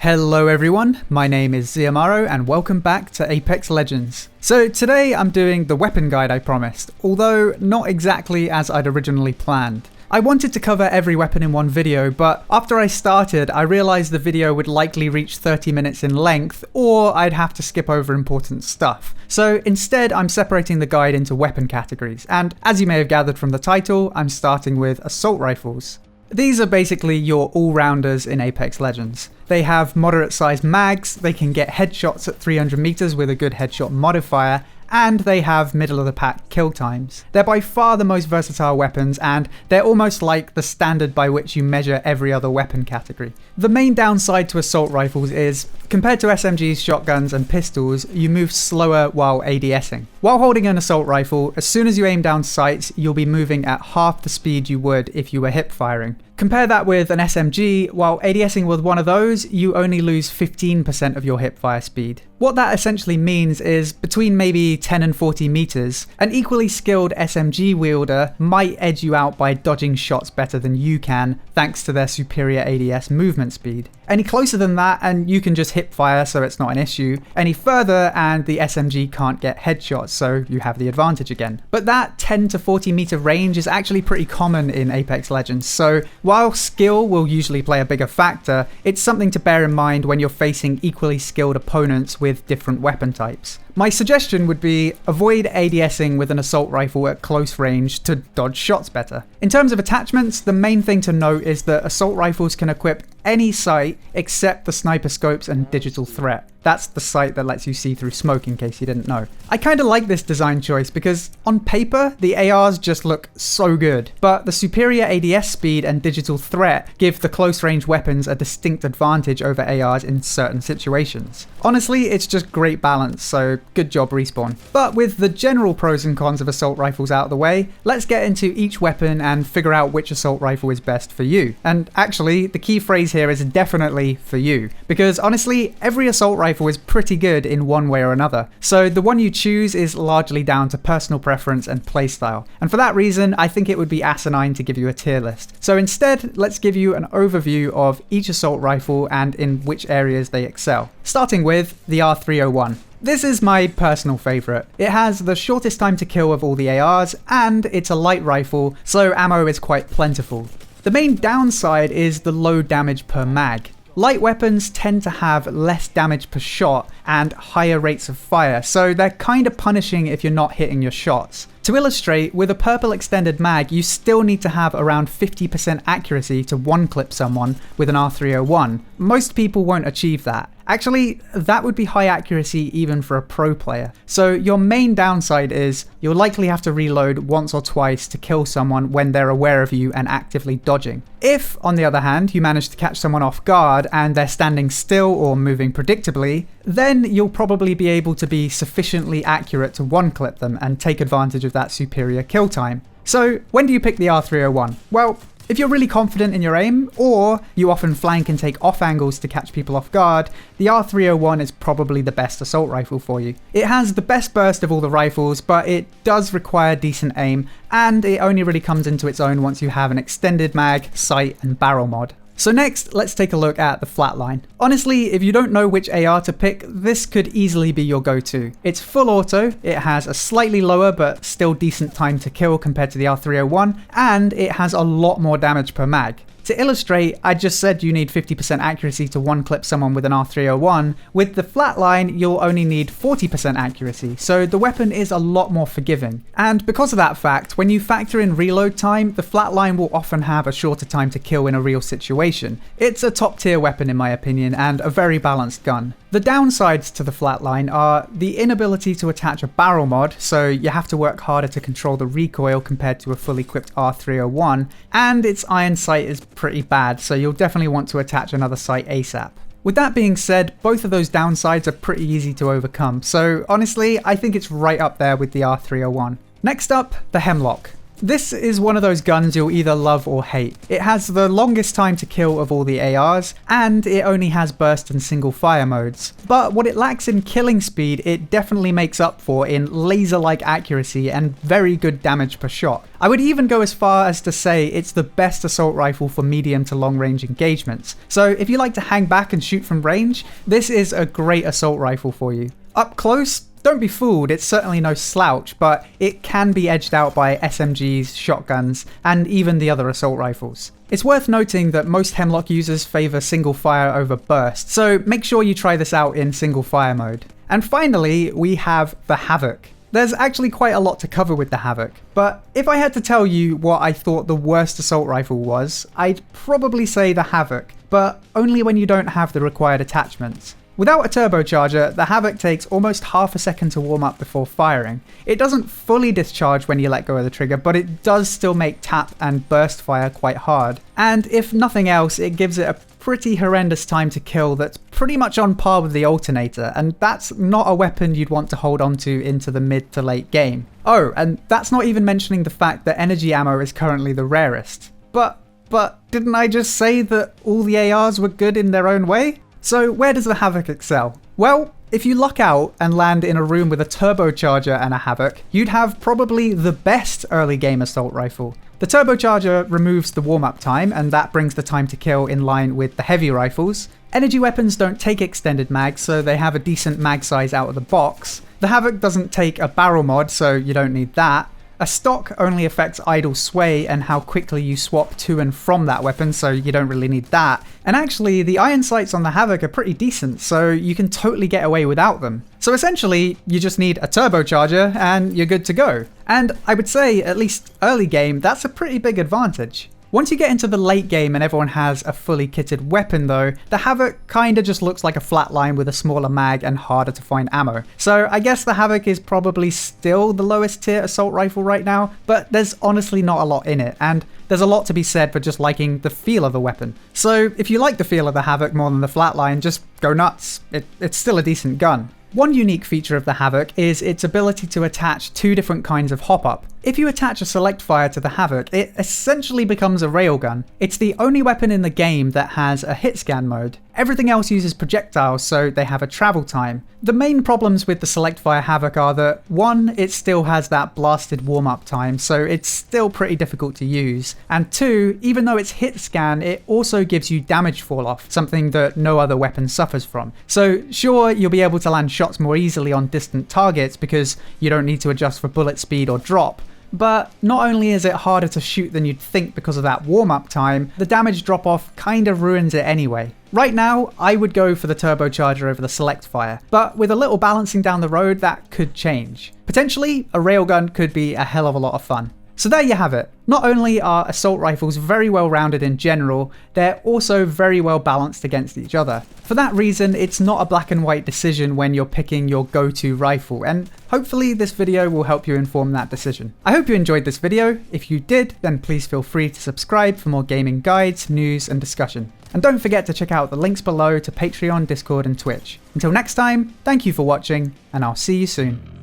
Hello everyone, my name is Xiomaro and welcome back to Apex Legends. So today I'm doing the weapon guide I promised, although not exactly as I'd originally planned. I wanted to cover every weapon in one video, but after I started I realised the video would likely reach 30 minutes in length, or I'd have to skip over important stuff. So instead I'm separating the guide into weapon categories, and as you may have gathered from the title, I'm starting with assault rifles. These are basically your all-rounders in Apex Legends. They have moderate-sized mags, they can get headshots at 300 meters with a good headshot modifier, and they have middle-of-the-pack kill times. They're by far the most versatile weapons, and they're almost like the standard by which you measure every other weapon category. The main downside to assault rifles is, compared to SMGs, shotguns, and pistols, you move slower while ADSing. While holding an assault rifle, as soon as you aim down sights, you'll be moving at half the speed you would if you were hip firing. Compare that with an SMG, while ADSing with one of those, you only lose 15% of your hip fire speed. What that essentially means is, between maybe 10 and 40 meters, an equally skilled SMG wielder might edge you out by dodging shots better than you can, thanks to their superior ADS movement speed. Any closer than that and you can just hip fire, so it's not an issue. Any further and the SMG can't get headshots, so you have the advantage again. But that 10 to 40 meter range is actually pretty common in Apex Legends, so while skill will usually play a bigger factor, it's something to bear in mind when you're facing equally skilled opponents with different weapon types. My suggestion would be avoid ADSing with an assault rifle at close range to dodge shots better. In terms of attachments, the main thing to note is that assault rifles can equip any sight except the sniper scopes and digital threat. That's the sight that lets you see through smoke, in case you didn't know. I kinda like this design choice because on paper, the ARs just look so good, but the superior ADS speed and digital threat give the close range weapons a distinct advantage over ARs in certain situations. Honestly, it's just great balance, so good job Respawn. But with the general pros and cons of assault rifles out of the way, let's get into each weapon and figure out which assault rifle is best for you. And actually, the key phrase here is definitely for you, because honestly, every assault rifle is pretty good in one way or another. So the one you choose is largely down to personal preference and playstyle. And for that reason, I think it would be asinine to give you a tier list. So instead, let's give you an overview of each assault rifle and in which areas they excel. Starting with the R301. This is my personal favourite. It has the shortest time to kill of all the ARs, and it's a light rifle, so ammo is quite plentiful. The main downside is the low damage per mag. Light weapons tend to have less damage per shot and higher rates of fire, so they're kinda punishing if you're not hitting your shots. To illustrate, with a purple extended mag, you still need to have around 50% accuracy to one-clip someone with an R301. Most people won't achieve that. Actually, that would be high accuracy even for a pro player. So your main downside is you'll likely have to reload once or twice to kill someone when they're aware of you and actively dodging. If, on the other hand, you manage to catch someone off guard and they're standing still or moving predictably, then you'll probably be able to be sufficiently accurate to one-clip them and take advantage of that superior kill time. So when do you pick the R301? Well, if you're really confident in your aim, or you often flank and take off angles to catch people off guard, the R301 is probably the best assault rifle for you. It has the best burst of all the rifles, but it does require decent aim, and it only really comes into its own once you have an extended mag, sight, and barrel mod. So next, let's take a look at the Flatline. Honestly, if you don't know which AR to pick, this could easily be your go-to. It's full auto, it has a slightly lower but still decent time to kill compared to the R301, and it has a lot more damage per mag. To illustrate, I just said you need 50% accuracy to one-clip someone with an R301. With the Flatline, you'll only need 40% accuracy, so the weapon is a lot more forgiving. And because of that fact, when you factor in reload time, the Flatline will often have a shorter time to kill in a real situation. It's a top-tier weapon in my opinion, and a very balanced gun. The downsides to the Flatline are the inability to attach a barrel mod, so you have to work harder to control the recoil compared to a fully equipped R301, and its iron sight is pretty bad, so you'll definitely want to attach another sight ASAP. With that being said, both of those downsides are pretty easy to overcome, so honestly, I think it's right up there with the R301. Next up, the Hemlock. This is one of those guns you'll either love or hate. It has the longest time to kill of all the ARs, and it only has burst and single fire modes. But what it lacks in killing speed, it definitely makes up for in laser-like accuracy and very good damage per shot. I would even go as far as to say it's the best assault rifle for medium to long range engagements. So if you like to hang back and shoot from range, this is a great assault rifle for you. Up close, don't be fooled, it's certainly no slouch, but it can be edged out by SMGs, shotguns, and even the other assault rifles. It's worth noting that most Hemlock users favour single fire over burst, so make sure you try this out in single fire mode. And finally, we have the Havoc. There's actually quite a lot to cover with the Havoc, but if I had to tell you what I thought the worst assault rifle was, I'd probably say the Havoc, but only when you don't have the required attachments. Without a turbocharger, the Havoc takes almost half a second to warm up before firing. It doesn't fully discharge when you let go of the trigger, but it does still make tap and burst fire quite hard. And if nothing else, it gives it a pretty horrendous time to kill that's pretty much on par with the alternator, and that's not a weapon you'd want to hold onto into the mid to late game. Oh, and that's not even mentioning the fact that energy ammo is currently the rarest. But didn't I just say that all the ARs were good in their own way? So where does the Havoc excel? Well, if you luck out and land in a room with a turbocharger and a Havoc, you'd have probably the best early game assault rifle. The turbocharger removes the warm-up time, and that brings the time to kill in line with the heavy rifles. Energy weapons don't take extended mags, so they have a decent mag size out of the box. The Havoc doesn't take a barrel mod, so you don't need that. A stock only affects idle sway and how quickly you swap to and from that weapon, so you don't really need that. And actually, the iron sights on the Havoc are pretty decent, so you can totally get away without them. So essentially, you just need a turbocharger and you're good to go. And I would say, at least early game, that's a pretty big advantage. Once you get into the late game and everyone has a fully kitted weapon though, the Havoc kinda just looks like a Flatline with a smaller mag and harder to find ammo. So I guess the Havoc is probably still the lowest tier assault rifle right now, but there's honestly not a lot in it, and there's a lot to be said for just liking the feel of the weapon. So if you like the feel of the Havoc more than the Flatline, just go nuts. It's still a decent gun. One unique feature of the Havoc is its ability to attach two different kinds of hop-up. If you attach a select fire to the Havoc, it essentially becomes a railgun. It's the only weapon in the game that has a hit scan mode. Everything else uses projectiles, so they have a travel time. The main problems with the select fire Havoc are that, one, it still has that blasted warm-up time, so it's still pretty difficult to use. And two, even though it's hit scan, it also gives you damage fall off, something that no other weapon suffers from. So sure, you'll be able to land shots more easily on distant targets because you don't need to adjust for bullet speed or drop. But not only is it harder to shoot than you'd think because of that warm-up time, the damage drop-off kind of ruins it anyway. Right now, I would go for the turbocharger over the select fire, but with a little balancing down the road, that could change. Potentially, a railgun could be a hell of a lot of fun. So there you have it. Not only are assault rifles very well rounded in general, they're also very well balanced against each other. For that reason, it's not a black and white decision when you're picking your go-to rifle, and hopefully this video will help you inform that decision. I hope you enjoyed this video. If you did, then please feel free to subscribe for more gaming guides, news, and discussion. And don't forget to check out the links below to Patreon, Discord, and Twitch. Until next time, thank you for watching, and I'll see you soon.